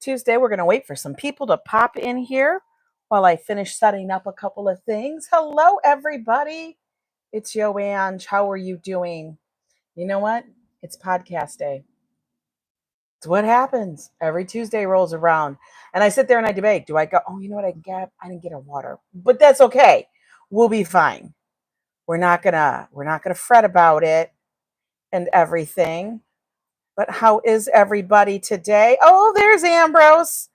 Tuesday. We're going to wait for some people to pop in here while I finish setting up a couple of things. Hello, everybody. It's Joanne. How are you doing? You know what? It's podcast day. It's what happens. Every Tuesday rolls around. And I sit there and I debate. Do I go, oh, you know what I get? I didn't get a water. But that's okay. We'll be fine. We're not gonna fret about it and everything. But how is everybody today? Oh, there's Ambrose.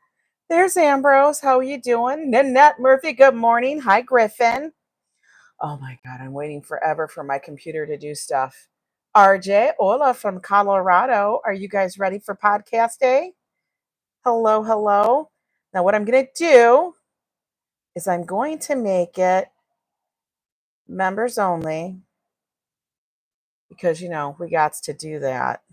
There's Ambrose. How are you doing? Nanette Murphy, good morning. Hi, Griffin. Oh my God, I'm waiting forever for my computer to do stuff. RJ, Ola from Colorado. Are you guys ready for podcast day? Hello, hello. Now what I'm going to do is I'm going to make it members only because, you know, we got to do that.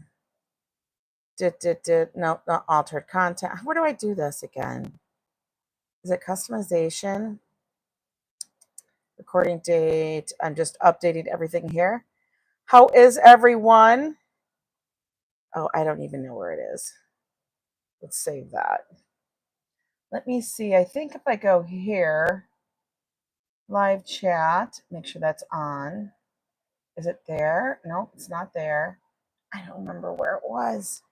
No, not altered content. Where do I do this again? Is it customization? Recording date. I'm just updating everything here. How is everyone? Oh, I don't even know where it is. Let's save that. Let me see. I think if I go here, live chat, make sure that's on. Is it there? No, it's not there. I don't remember where it was.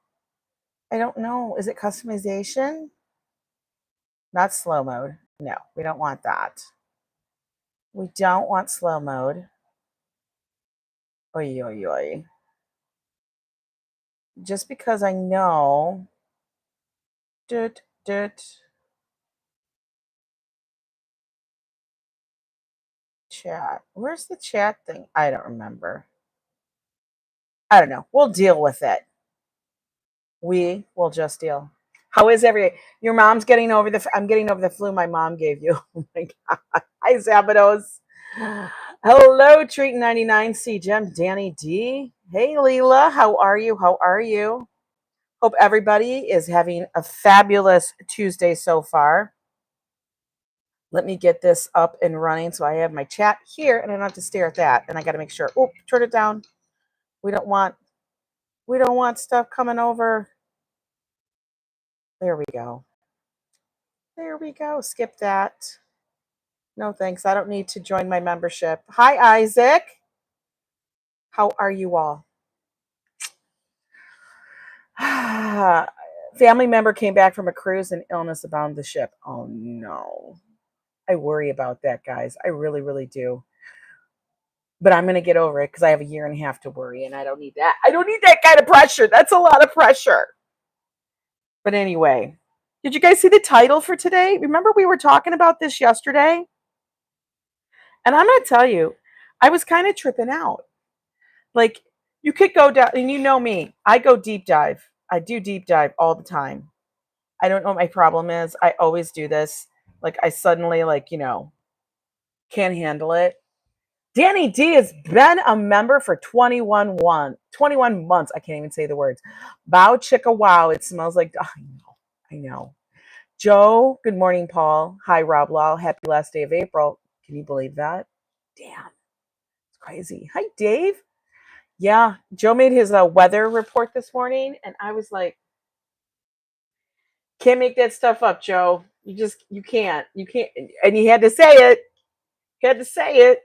I don't know. Is it customization? Not slow mode. No, we don't want that. We don't want slow mode. Oy, oy, oy. Just because I know. Chat. Where's the chat thing? I don't remember. I don't know. We'll deal with it. We will just deal. How is your mom's getting over I'm getting over the flu my mom gave you. Oh my God. Hi, Zabados. Hello, Treat 99 C Gem, Danny D. Hey, Leela. How are you? How are you? Hope everybody is having a fabulous Tuesday so far. Let me get this up and running so I have my chat here and I don't have to stare at that. And I got to make sure. Oh, turn it down. We don't want stuff coming over. There we go. There we go. Skip that. No, thanks. I don't need to join my membership. Hi, Isaac. How are you all? Family member came back from a cruise and illness abound the ship. Oh, no. I worry about that, guys. I really, really do. But I'm going to get over it because I have a year and a half to worry, and I don't need that. I don't need that kind of pressure. That's a lot of pressure. But anyway, did you guys see the title for today? Remember we were talking about this yesterday? And I'm going to tell you, I was kind of tripping out. Like, you could go down, and you know me. I go deep dive. I do deep dive all the time. I don't know what my problem is. I always do this. Like, I suddenly, can't handle it. Danny D has been a member for 21 months. I can't even say the words. Bow chicka wow. It smells like, oh, I know. Joe, good morning, Paul. Hi, Rob Law. Happy last day of April. Can you believe that? Damn. It's crazy. Hi, Dave. Yeah, Joe made his weather report this morning, and I was like, can't make that stuff up, Joe. You can't. And he had to say it.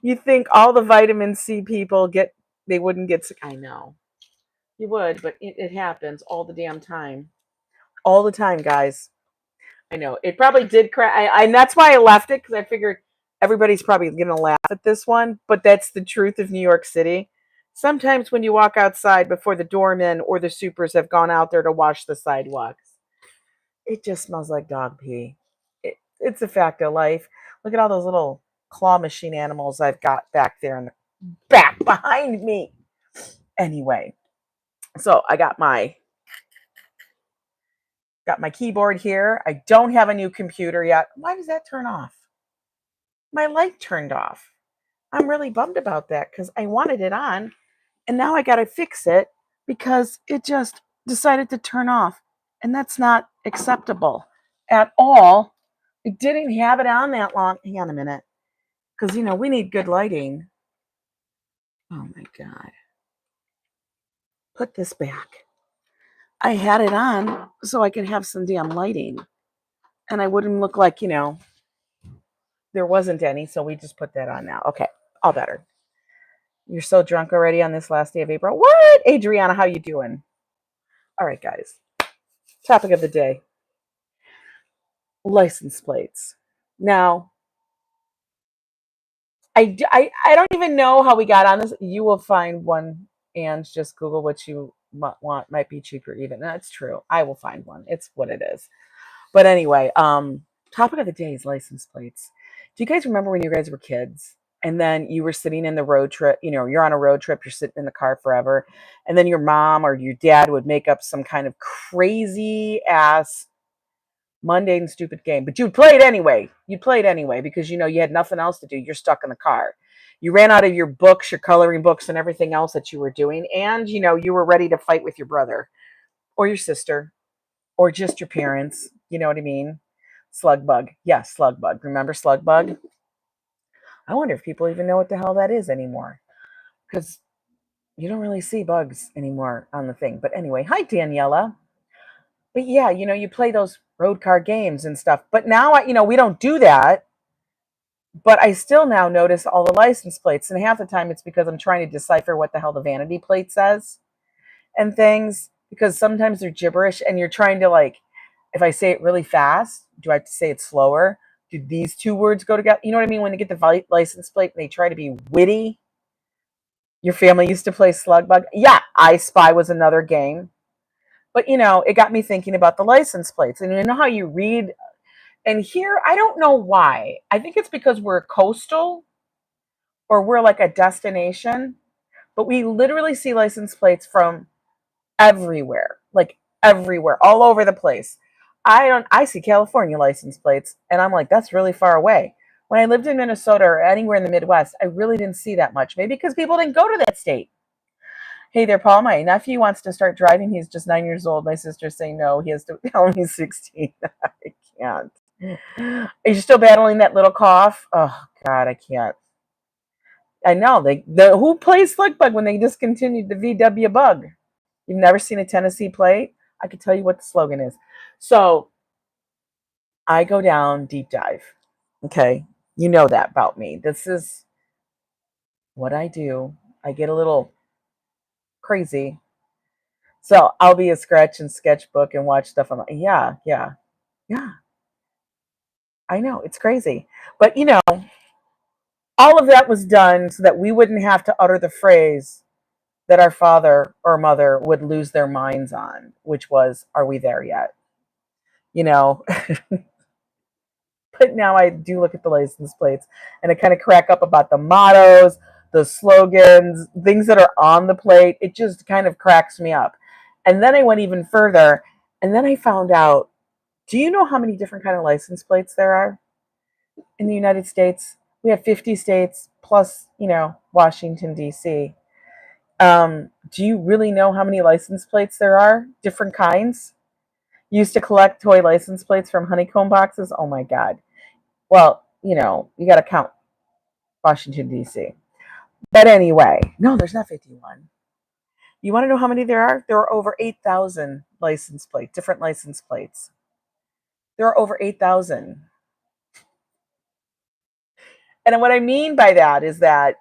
You think all the vitamin C people they wouldn't get sick. I know. You would, but it happens all the damn time. All the time, guys. I know. It probably did crack. And that's why I left it, because I figured everybody's probably going to laugh at this one, but that's the truth of New York City. Sometimes when you walk outside before the doormen or the supers have gone out there to wash the sidewalks, it just smells like dog pee. It's a fact of life. Look at all those little claw machine animals I've got back there in the back behind me. Anyway, so I got my keyboard here. I don't have a new computer yet. Why does that turn off? My light turned off. I'm really bummed about that because I wanted it on, and now I got to fix it because it just decided to turn off, and that's not acceptable at all. I didn't have it on that long. Hang on a minute, because we need good lighting. Oh my God. Put this back. I had it on so I could have some damn lighting. And I wouldn't look like, there wasn't any. So we just put that on now. Okay, all better. You're so drunk already on this last day of April. What? Adriana, how you doing? All right, guys. Topic of the day. License plates. Now, I don't even know how we got on this. You will find one, and just Google what you want. Might be cheaper even. That's true. I will find one. It's what it is. But anyway, topic of the day is license plates. Do you guys remember when you guys were kids and then you were sitting in the road trip, you're on a road trip, you're sitting in the car forever, and then your mom or your dad would make up some kind of crazy ass mundane stupid game, but you'd play it anyway. You'd play it anyway because you had nothing else to do. You're stuck in the car. You ran out of your books, your coloring books, and everything else that you were doing, and you were ready to fight with your brother or your sister or just your parents. You know what I mean? Slug bug. Yes, slug bug. Remember slug bug? I wonder if people even know what the hell that is anymore, because you don't really see bugs anymore on the thing. But anyway, hi Daniela. But yeah, you play those road car games and stuff. But now, we don't do that. But I still now notice all the license plates, and half the time it's because I'm trying to decipher what the hell the vanity plate says and things, because sometimes they're gibberish, and you're trying to, like, if I say it really fast, do I have to say it slower? Do these two words go together? You know what I mean? When they get the license plate and they try to be witty. Your family used to play Slug Bug. Yeah, I Spy was another game. But, it got me thinking about the license plates. And you know how you read, and here, I don't know why. I think it's because we're coastal or we're like a destination, but we literally see license plates from everywhere, like everywhere, all over the place. I see California license plates and I'm like, that's really far away. When I lived in Minnesota or anywhere in the Midwest, I really didn't see that much. Maybe because people didn't go to that state. Hey there, Paul. My nephew wants to start driving. He's just 9 years old. My sister's saying no. He has to tell him he's 16. I can't. Are you still battling that little cough? Oh God, I can't. I know who plays Slick Bug when they discontinued the VW Bug. You've never seen a Tennessee plate? I could tell you what the slogan is. So I go down deep dive. Okay. You know that about me. This is what I do. I get a little crazy. So I'll be a scratch and sketchbook and watch stuff. I'm like, yeah, yeah, yeah. I know it's crazy. But all of that was done so that we wouldn't have to utter the phrase that our father or mother would lose their minds on, which was, are we there yet? But now I do look at the license plates and I kind of crack up about the mottos, the slogans, things that are on the plate. It just kind of cracks me up. And then I went even further and then I found out, do you know how many different kind of license plates there are in the United States? We have 50 states plus, Washington, D.C. Do you really know how many license plates there are? Different kinds? Used to collect toy license plates from honeycomb boxes. Oh my God. Well, you got to count Washington, D.C. But anyway, no, there's not 51. You want to know how many there are? There are over 8,000 different license plates. There are over 8,000. And what I mean by that is that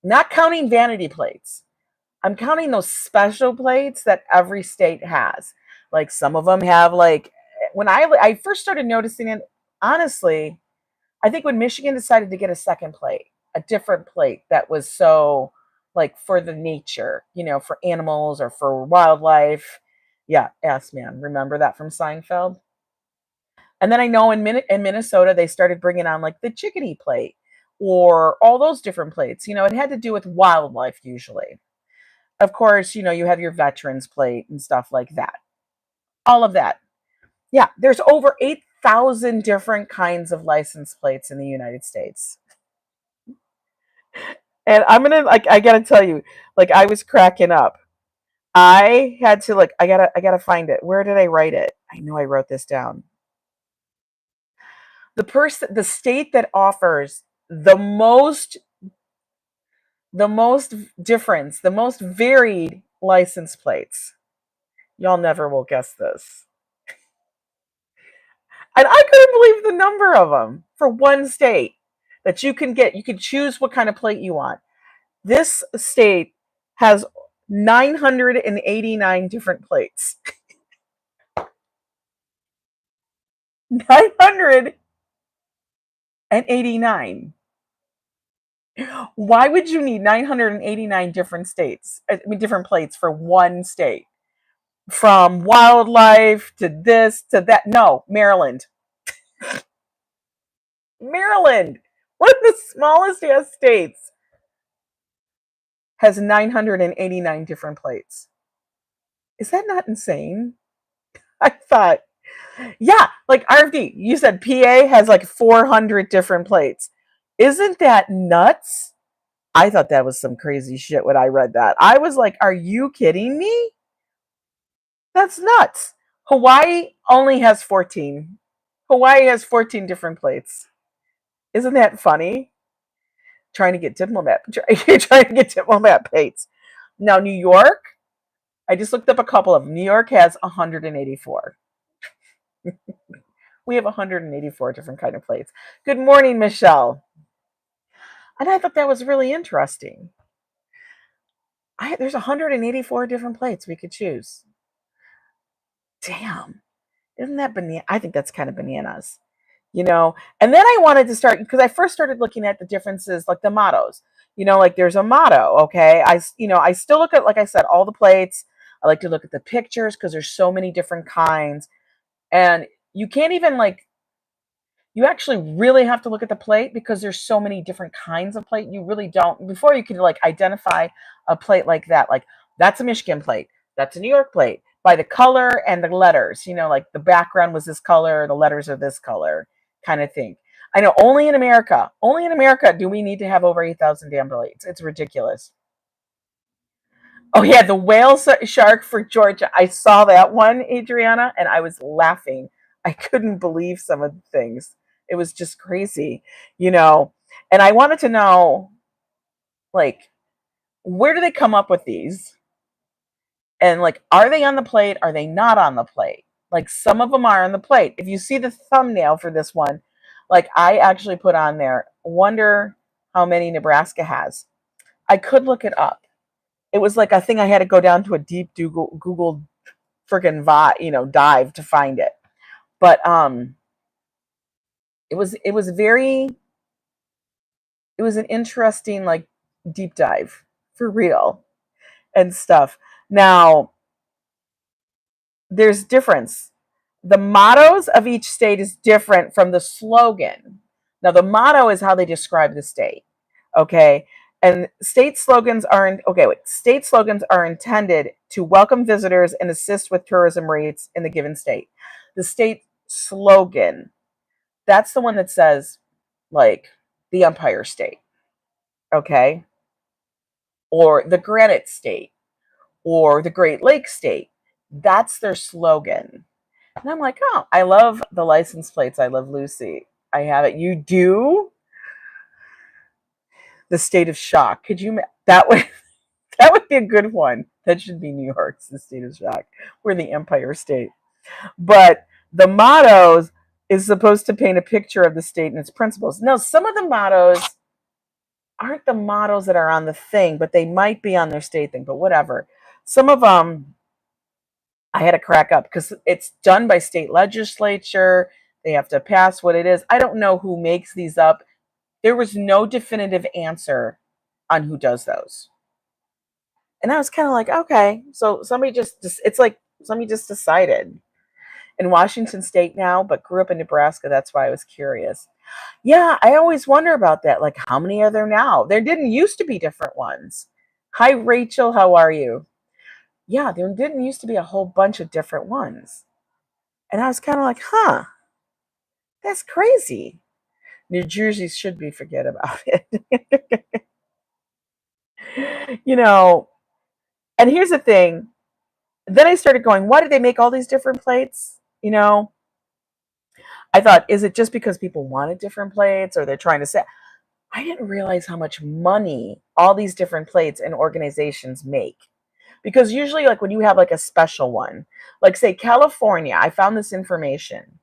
not counting vanity plates, I'm counting those special plates that every state has. Like some of them have when I first started noticing it, honestly, I think when Michigan decided to get a second plate, a different plate that was so for the nature, for animals or for wildlife. Yeah, ass man. Remember that from Seinfeld? And then I know in Minnesota, they started bringing on the chickadee plate or all those different plates. It had to do with wildlife usually. Of course, you have your veterans plate and stuff like that. All of that. Yeah, there's over 8,000 different kinds of license plates in the United States. And I gotta tell you, I was cracking up. I had to I gotta find it. Where did I write it? I know I wrote this down. The state that offers the most difference, the most varied license plates Y'all never will guess this. And I couldn't believe the number of them for one state that you can get. You can choose what kind of plate you want. This state has 989 different plates. 989. Why would you need 989 different states? I mean, different plates for one state? From wildlife to this to that. No, Maryland. Maryland, one of the smallest US states, has 989 different plates. Is that not insane? I thought, yeah, like RFD, you said PA has like 400 different plates. Isn't that nuts? I thought that was some crazy shit when I read that. I was like, are you kidding me? That's nuts. Hawaii only has 14. Hawaii has 14 different plates. Isn't that funny? Trying to get diplomat, you're trying to get diplomat plates. Now, New York, I just looked up a couple of them. New York has 184. We have 184 different kind of plates. Good morning, Michelle. And I thought that was really interesting. There's 184 different plates we could choose. Damn. Isn't that banana? I think that's kind of bananas. And then I wanted to start, because I first started looking at the differences, like the mottos. Like there's a motto, okay? I still look at, like I said, all the plates. I like to look at the pictures because there's so many different kinds. And you can't even you actually really have to look at the plate because there's so many different kinds of plate. You really don't, before you can identify a plate like that, like that's a Michigan plate, that's a New York plate, by the color and the letters, like the background was this color, the letters are this color, kind of thing. I know only in America do we need to have over 8,000 damn plates. It's ridiculous. Oh yeah, the whale shark for Georgia. I saw that one, Adriana, and I was laughing. I couldn't believe some of the things. It was just crazy, And I wanted to know, where do they come up with these? And are they on the plate? Are they not on the plate? Some of them are on the plate. If you see the thumbnail for this one, I actually put on there, wonder how many Nebraska has. I could look it up. It was like a thing I had to go down to a deep Google freaking dive to find it. But it was an interesting deep dive for real and stuff. Now, there's difference. The mottos of each state is different from the slogan. Now, the motto is how they describe the state. Okay. And state slogans are intended to welcome visitors and assist with tourism rates in the given state. The state slogan, that's the one that says the Empire State, okay, or the Granite State, or the Great Lakes State. That's their slogan. And I'm like, oh, I love the license plates. I love Lucy. I have it. You do? The State of Shock. Could you? That would be a good one. That should be New York's The State of Shock. We're the Empire State. But the mottos is supposed to paint a picture of the state and its principles. Now, some of the mottos aren't the mottos that are on the thing, but they might be on their state thing, but whatever. Some of them I had to crack up because it's done by state legislature. They have to pass what it is. I don't know who makes these up. There was no definitive answer on who does those. And I was kind of like, okay, so somebody it's like somebody just decided. In Washington State now, but grew up in Nebraska. That's why I was curious. Yeah, I always wonder about that. Like, how many are there now? There didn't used to be different ones. Hi, Rachel. How are you? Yeah, there didn't used to be a whole bunch of different ones. And I was kind of like, huh, that's crazy. New Jersey should be forget about it. And here's the thing. Then I started going, why did they make all these different plates? I thought, is it just because people wanted different plates or they're trying to say? I didn't realize how much money all these different plates and organizations make. Because usually, like when you have like a special one, like say California, I found this information.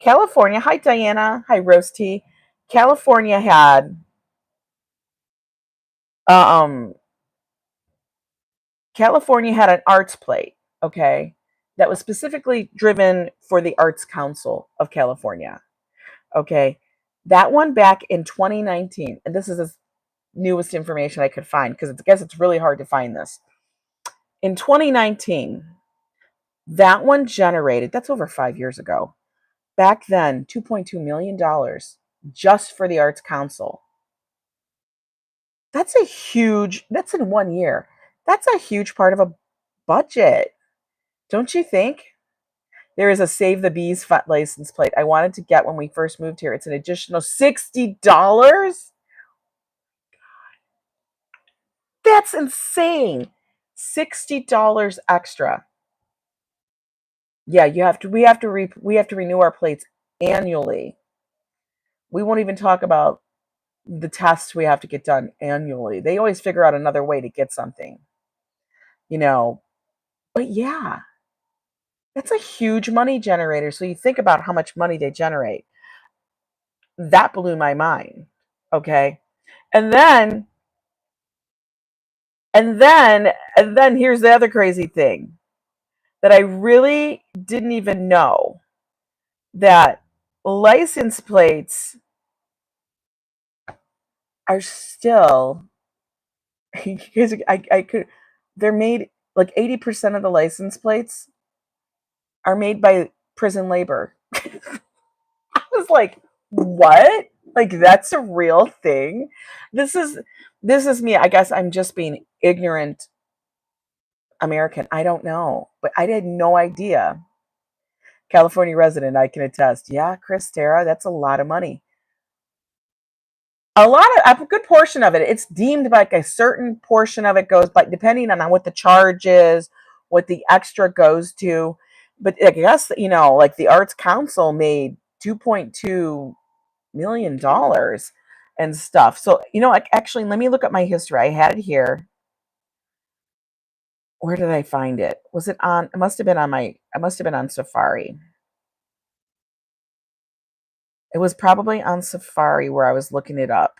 California, hi Diana, hi Roasty. California had um California had an arts plate, okay, that was specifically driven for the Arts Council of California. Okay. That one back in 2019, and this is the newest information I could find because I guess it's really hard to find this. In 2019, that one generated, that's over 5 years ago. Back then, $2.2 million just for the Arts Council. That's a huge, that's in 1 year. That's a huge part of a budget. Don't you think? There is a Save the Bees license plate I wanted to get when we first moved here. It's an additional $60. That's insane. $60 extra. Yeah, we have to renew our plates annually. We won't even talk about the tests we have to get done annually. They always figure out another way to get something, you know. But yeah, that's a huge money generator. So you think about how much money they generate. That blew my mind. Okay. And then and then here's the other crazy thing that I really didn't even know, that license plates are still because I could, they're made like 80% of the license plates are made by prison labor. I was like, what? Like that's a real thing? This is this is me. I guess I'm just being ignorant American. I don't know. But I had no idea. California resident, I can attest. Yeah, Chris Tara, that's a lot of money. A good portion of it, it's deemed like a certain portion of it goes, but depending on what the charge is, what the extra goes to. But I guess, like the Arts Council made $2.2 million and stuff. So, like actually, let me look at my history. I had it here. Where did I find it? Was it on? It must have been on I must have been on Safari. It was probably on Safari where I was looking it up.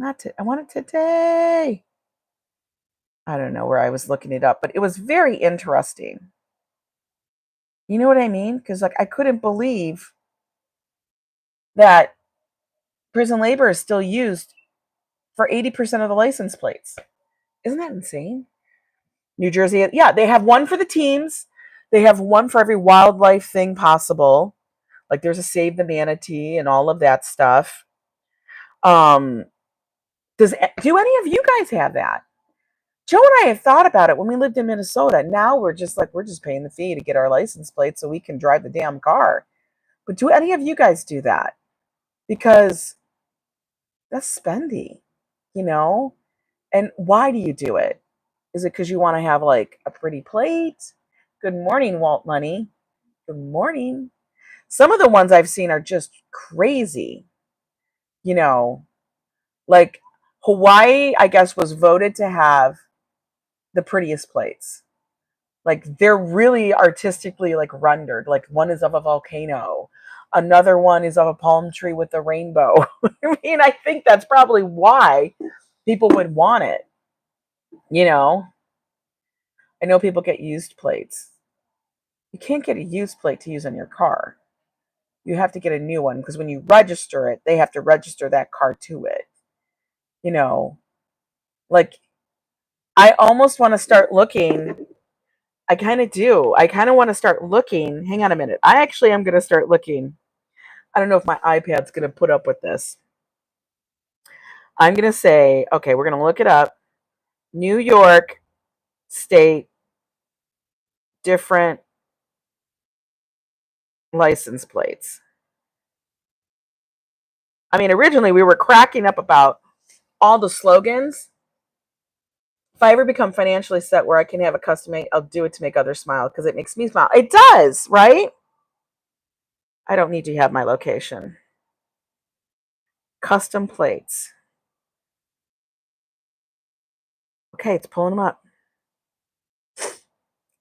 I want it today. I don't know where I was looking it up, but it was very interesting. You know what I mean? Because like I couldn't believe that prison labor is still used for 80% of the license plates. Isn't that insane? New Jersey, yeah, they have one for the teams. They have one for every wildlife thing possible. Like there's a Save the Manatee and all of that stuff. Um, do any of you guys have that? Joe and I have thought about it when we lived in Minnesota. Now we're just paying the fee to get our license plate so we can drive the damn car. But do any of you guys do that? Because that's spendy, you know? And why do you do it? Is it because you want to have like a pretty plate? Good morning, Walt Money. Good morning. Some of the ones I've seen are just crazy, you know, like Hawaii, I guess, was voted to have the prettiest plates. Like they're really artistically like rendered. Like one is of a volcano, another one is of a palm tree with a rainbow. I mean, I think that's probably why people would want it. You know, I know people get used plates. You can't get a used plate to use on your car. You have to get a new one because when you register it, they have to register that car to it. You know, like I almost want to start looking. I kind of do. I kind of want to start looking. Hang on a minute. I actually am going to start looking. I don't know if my iPad's going to put up with this. I'm going to say, okay, we're going to look it up. New York State different license plates. I mean, originally we were cracking up about all the slogans. If I ever become financially set where I can have a custom made, I'll do it to make others smile because it makes me smile. It does, right? I don't need to have my location. Custom plates. Okay, it's pulling them up.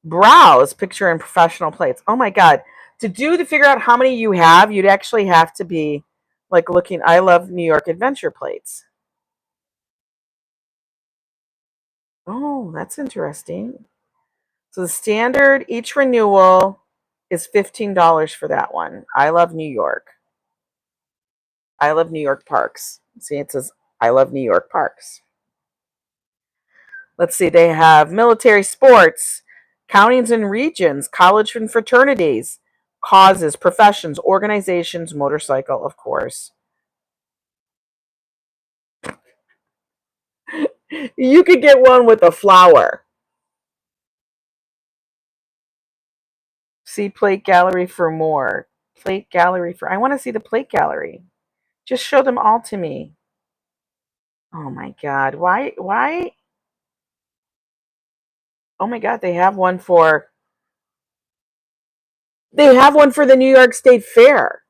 Browse picture and professional plates. Oh my God. To figure out how many you have, you'd actually have to be like looking. I love New York adventure plates. Oh, that's interesting. So the standard, each renewal is $15 for that one. I love New York. I love New York parks. See, it says I love New York parks. Let's see, they have military sports, counties and regions, college and fraternities, causes, professions, organizations, motorcycle, of course. You could get one with a flower. See plate gallery for more. Plate gallery for, I want to see the plate gallery. Just show them all to me. Oh my God. Why? Oh my God, they have one for the New York State Fair.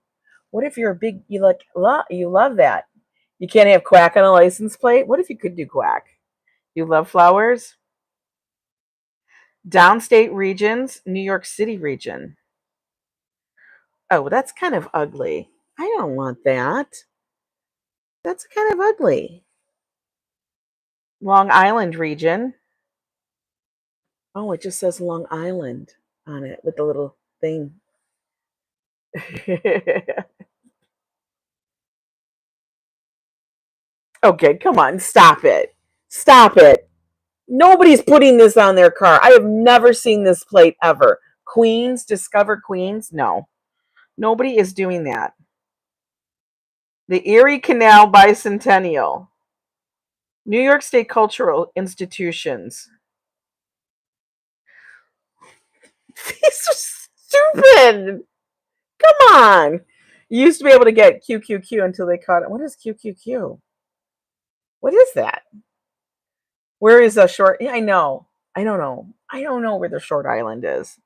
What if you're a big, you love that. You can't have quack on a license plate? What if you could do quack? You love flowers? Downstate regions, New York City region. Oh, that's kind of ugly. I don't want that. That's kind of ugly. Long Island region. Oh, it just says Long Island on it with the little thing. Okay, come on, stop it. Stop it. Nobody's putting this on their car. I have never seen this plate ever. Queens, Discover Queens? No. Nobody is doing that. The Erie Canal Bicentennial. New York State Cultural Institutions. These are stupid. Come on. You used to be able to get QQQ until they caught it. What is QQQ? What is that? Where is a short? Yeah, I know. I don't know. I don't know where the short island is.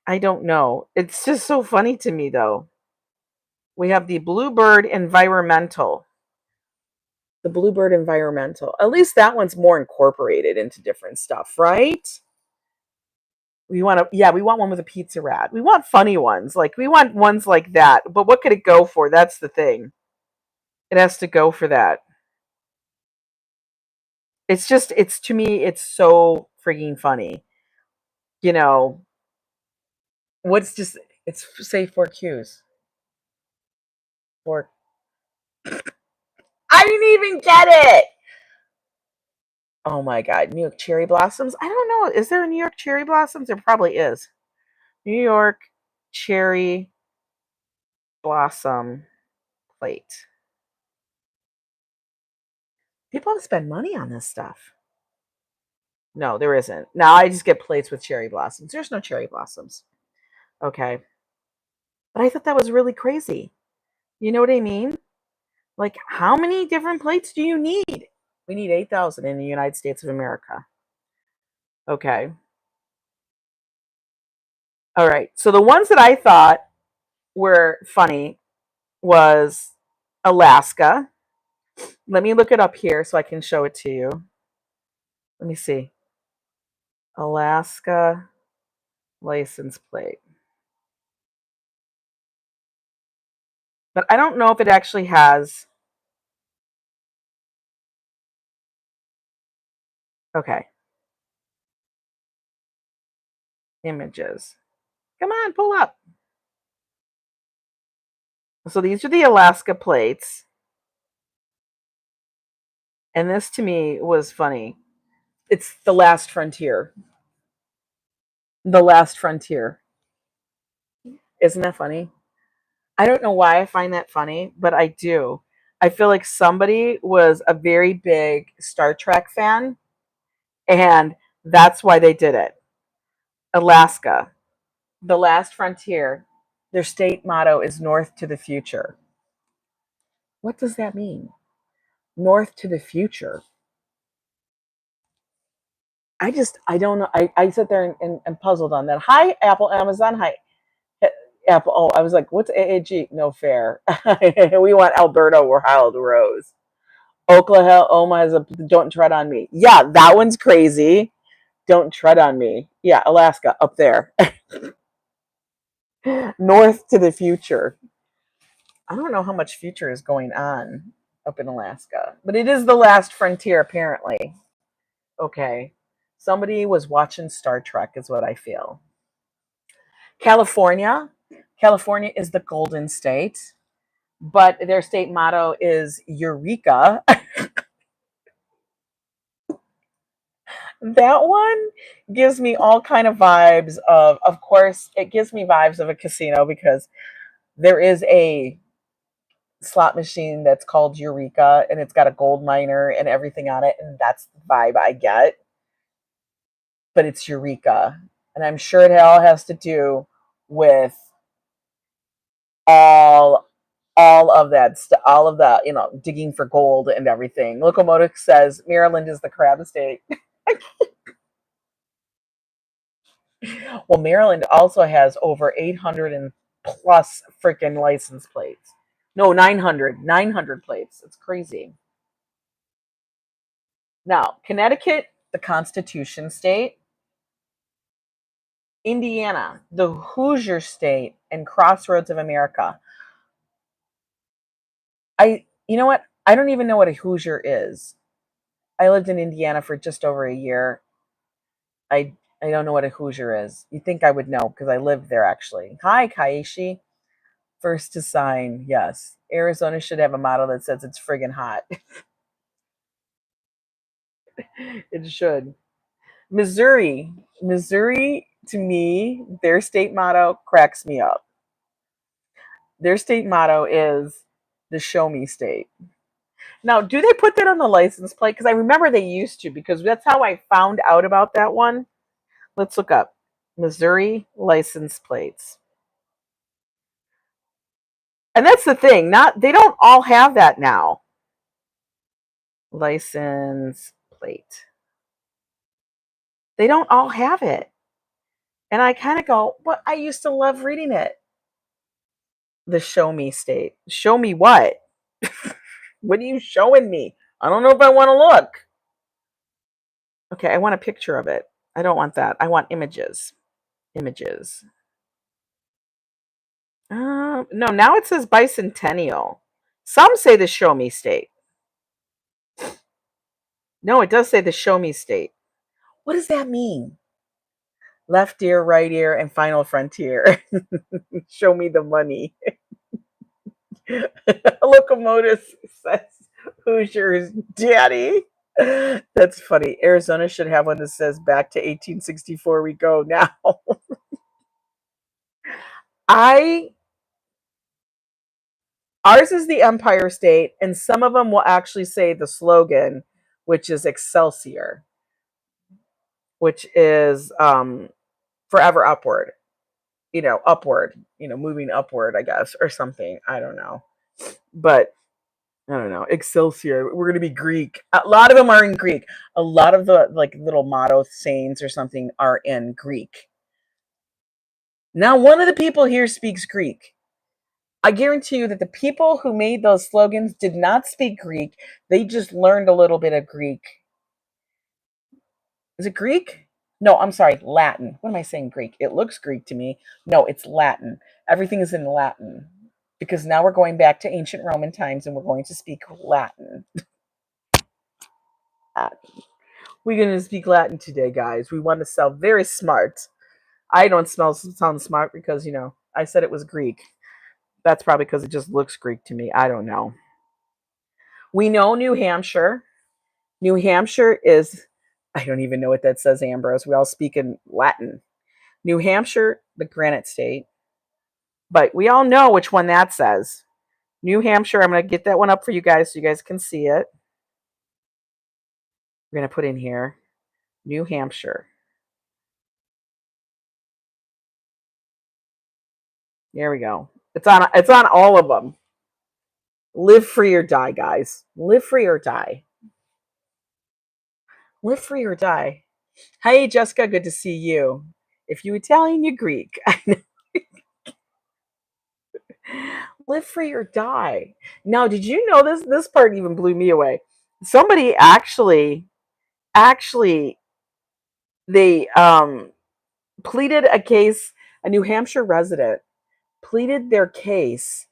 I don't know. It's just so funny to me, though. We have the Bluebird Environmental. The Bluebird Environmental. At least that one's more incorporated into different stuff, right? We want we want one with a pizza rat. We want funny ones. Like, we want ones like that. But what could it go for? That's the thing. It has to go for that. It's to me, it's so freaking funny. You know, what's just, it's say 4 Qs. Four. I didn't even get it. Oh my God. New York cherry blossoms. I don't know. Is there a New York cherry blossoms? There probably is. New York cherry blossom plate. People spend money on this stuff. No, there isn't. Now I just get plates with cherry blossoms. There's no cherry blossoms. Okay. But I thought that was really crazy. You know what I mean? Like, how many different plates do you need? We need 8,000 in the United States of America. Okay. All right. So the ones that I thought were funny was Alaska. Let me look it up here so I can show it to you. Let me see. Alaska license plate. But I don't know if it actually has. Okay. Images. Come on, pull up. So these are the Alaska plates. And this to me was funny. It's the last frontier. The last frontier. Isn't that funny? I don't know why I find that funny, but I do. I feel like somebody was a very big Star Trek fan, and that's why they did it. Alaska, the last frontier. Their state motto is North to the Future. What does that mean? North to the future. I don't know. I sit there and puzzled on that. Hi, Apple, Amazon. Hi, Apple. Oh, I was like, what's AAG? No fair. We want Alberto or Wild Rose. Oklahoma has a don't tread on me. Yeah, that one's crazy. Don't tread on me. Yeah, Alaska up there. North to the future. I don't know how much future is going on up in Alaska, but it is the last frontier apparently. Okay. Somebody was watching Star Trek is what I feel. California. California is the golden state, but their state motto is Eureka. That one gives me all kind of vibes of course, it gives me vibes of a casino because there is a slot machine that's called Eureka and it's got a gold miner and everything on it, and that's the vibe I get. But it's Eureka. And I'm sure it all has to do with all of that all of the digging for gold and everything. Locomotive says Maryland is the crab state. Well, Maryland also has over 800 and plus freaking license plates. No, 900 plates. It's crazy. Now, Connecticut, the Constitution state. Indiana, the Hoosier state and crossroads of America. You know what? I don't even know what a Hoosier is. I lived in Indiana for just over a year. I don't know what a Hoosier is. You'd think I would know because I lived there actually. Hi, Kaishi. First to sign, yes. Arizona should have a motto that says it's friggin' hot. It should. Missouri. Missouri, to me, their state motto cracks me up. Their state motto is the show me state. Now, do they put that on the license plate? Because I remember they used to, because that's how I found out about that one. Let's look up Missouri license plates. And that's the thing, they don't all have that now. License plate. They don't all have it. And I kind of go, but I used to love reading it. The show me state. Show me what? What are you showing me? I don't know if I want to look. Okay, I want a picture of it. I don't want that. I want images. Images. No, now it says bicentennial. Some say the show me state. No, it does say the show me state. What does that mean? Left ear, right ear, and final frontier. Show me the money. Locomotive says Hoosiers, daddy. That's funny. Arizona should have one that says back to 1864 we go now. Ours is the Empire State, and some of them will actually say the slogan, which is Excelsior, which is forever upward, upward, moving upward, I guess, or something. I don't know. But I don't know. Excelsior. We're going to be Greek. A lot of them are in Greek. A lot of the little motto sayings or something are in Greek. Now, one of the people here speaks Greek. I guarantee you that the people who made those slogans did not speak Greek. They just learned a little bit of Greek. Is it Greek? No, I'm sorry, Latin. What am I saying, Greek? It looks Greek to me. No, it's Latin. Everything is in Latin. Because now we're going back to ancient Roman times and we're going to speak Latin. We're going to speak Latin today, guys. We want to sound very smart. I don't sound smart because, I said it was Greek. That's probably because it just looks Greek to me. I don't know. We know New Hampshire. New Hampshire is, I don't even know what that says, Ambrose. We all speak in Latin. New Hampshire, the Granite State. But we all know which one that says. New Hampshire, I'm going to get that one up for you guys so you guys can see it. We're going to put in here, New Hampshire. There we go. It's on all of them. Live free or die, guys. Live free or die. Live free or die. Hey, Jessica, good to see you. If you Italian, you Greek. Live free or die. Now, did you know this? This part even blew me away. Somebody actually they pleaded a case, a New Hampshire resident pleaded their case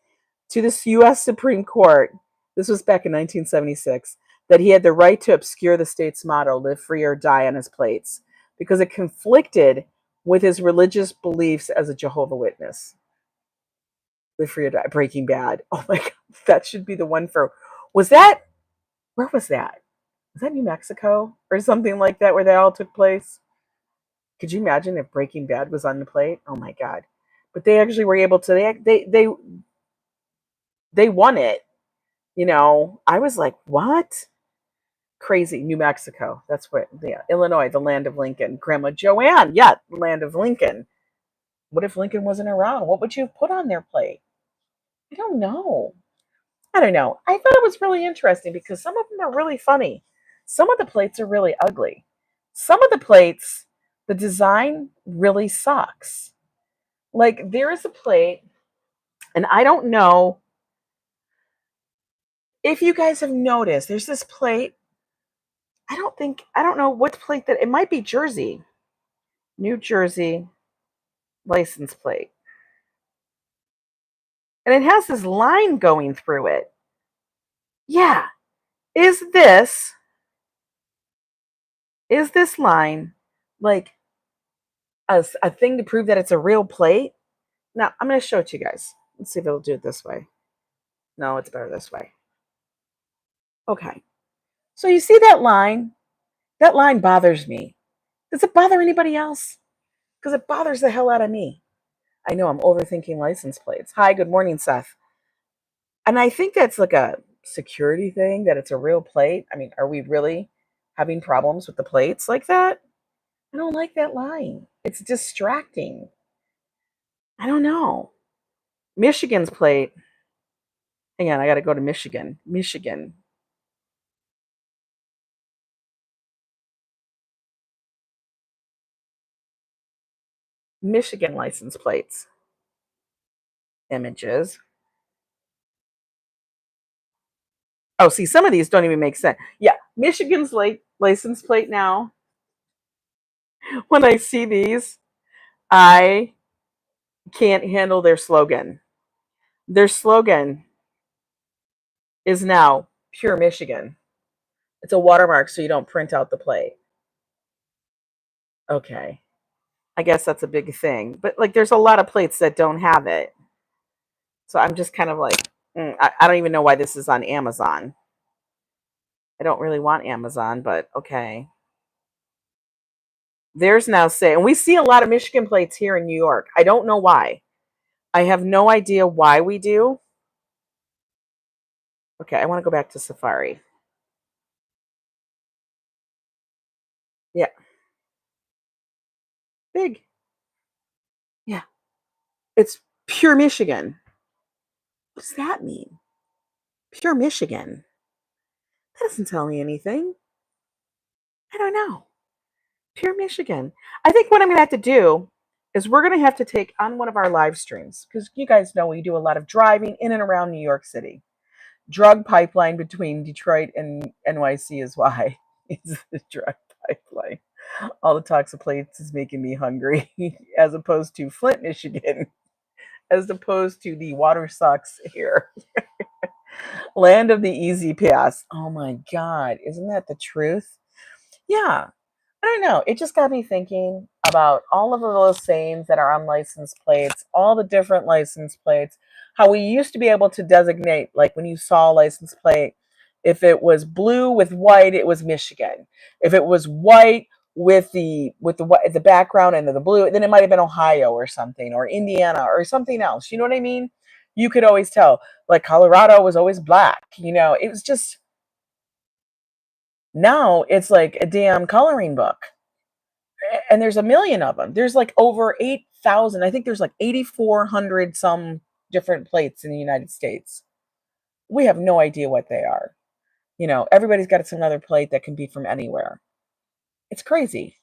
to this US Supreme Court. This was back in 1976, that he had the right to obscure the state's motto, live free or die, on his plates because it conflicted with his religious beliefs as a Jehovah Witness. Live free or die, Breaking Bad. Oh my God, that should be the one for, was that, where was that? Was that New Mexico or something like that where they all took place? Could you imagine if Breaking Bad was on the plate? Oh my God. But they actually were able to, they won it. You know, I was like, what? Crazy. New Mexico. That's what, yeah. Illinois, the land of Lincoln. Grandma Joanne. Yeah, the land of Lincoln. What if Lincoln wasn't around? What would you have put on their plate? I don't know. I don't know. I thought it was really interesting because some of them are really funny. Some of the plates are really ugly. Some of the plates, the design really sucks. Like there is a plate, and I don't know if you guys have noticed, there's this plate. I don't know what plate that, it might be Jersey, New Jersey license plate. And it has this line going through it. Yeah. Is this line like a thing to prove that it's a real plate? Now, I'm going to show it to you guys. Let's see if it'll do it this way. No, it's better this way. Okay. So you see that line? That line bothers me. Does it bother anybody else? Because it bothers the hell out of me. I know I'm overthinking license plates. Hi, good morning, Seth. And I think that's like a security thing, that it's a real plate. I mean, are we really having problems with the plates like that? I don't like that line. It's distracting. I don't know. Michigan's plate. Hang on, I got to go to Michigan. Michigan. Michigan license plates. Images. Oh, see, some of these don't even make sense. Yeah, Michigan's license plate now. When I see these, I can't handle their slogan. Their slogan is now pure Michigan. It's a watermark so you don't print out the plate. Okay. I guess that's a big thing. But like there's a lot of plates that don't have it. So I'm just kind of like, I don't even know why this is on Amazon. I don't really want Amazon, but okay. There's now say, and we see a lot of Michigan plates here in New York. I don't know why. I have no idea why we do. Okay, I want to go back to Safari. Yeah. Big. Yeah. It's pure Michigan. What does that mean? Pure Michigan. That doesn't tell me anything. I don't know. Pure Michigan. I think what I'm going to have to do is we're going to have to take on one of our live streams because you guys know we do a lot of driving in and around New York City. Drug pipeline between Detroit and NYC is why it's the drug pipeline. All the toxic plates is making me hungry, as opposed to Flint, Michigan, as opposed to the water sucks here. Land of the easy pass. Oh my God, isn't that the truth? Yeah, I don't know. It just got me thinking about all of those sayings that are on license plates, all the different license plates, how we used to be able to designate, like when you saw a license plate, if it was blue with white, it was Michigan. If it was white with the background and the blue, then it might have been Ohio or something, or Indiana or something else. You know what I mean? You could always tell. Like Colorado was always black. You know, it was just, now it's like a damn coloring book. And there's a million of them. There's like over 8,000. I think there's like 8,400 some different plates in the United States. We have no idea what they are. You know, everybody's got some other plate that can be from anywhere. It's crazy.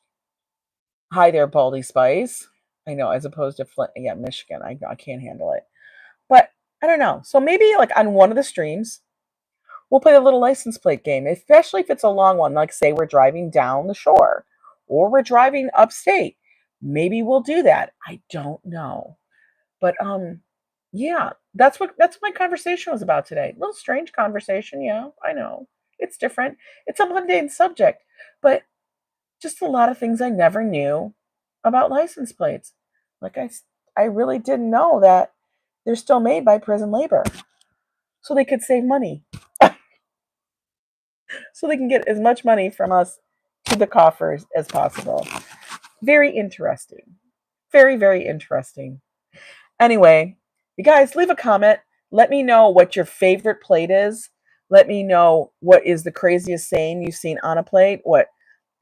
Hi there, Baldy Spice. I know, as opposed to Flint, yeah, Michigan. I can't handle it. But I don't know. So maybe like on one of the streams, We'll play a little license plate game, especially if it's a long one, like say we're driving down the shore or we're driving upstate. Maybe we'll do that. I don't know. But yeah, that's what my conversation was about today. A little strange conversation, yeah, I know. It's different. It's a mundane subject, but just a lot of things I never knew about license plates. Like I really didn't know that they're still made by prison labor. So they could save money. So they can get as much money from us to the coffers as possible. Very interesting. Very, very interesting. Anyway, you guys leave a comment. Let me know what your favorite plate is. Let me know what is the craziest saying you've seen on a plate, what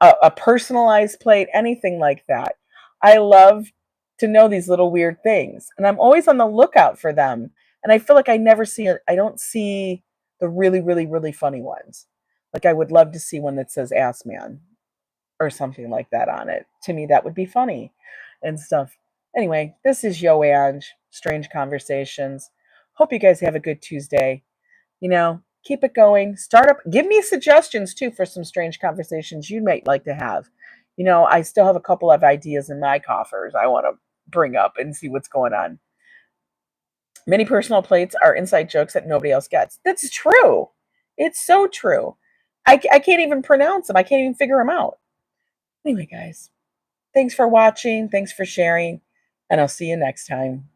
a personalized plate, anything like that. I love to know these little weird things, and I'm always on the lookout for them. And I feel like I don't see the really, really, really funny ones. Like I would love to see one that says "ass man" or something like that on it. To me, that would be funny and stuff. Anyway, this is Yo Ange, Strange Conversations. Hope you guys have a good Tuesday. Keep it going. Start up. Give me suggestions too for some strange conversations you might like to have. I still have a couple of ideas in my coffers I want to bring up and see what's going on. Many personal plates are inside jokes that nobody else gets. That's true. It's so true. I can't even pronounce them. I can't even figure them out. Anyway, guys, thanks for watching. Thanks for sharing. And I'll see you next time.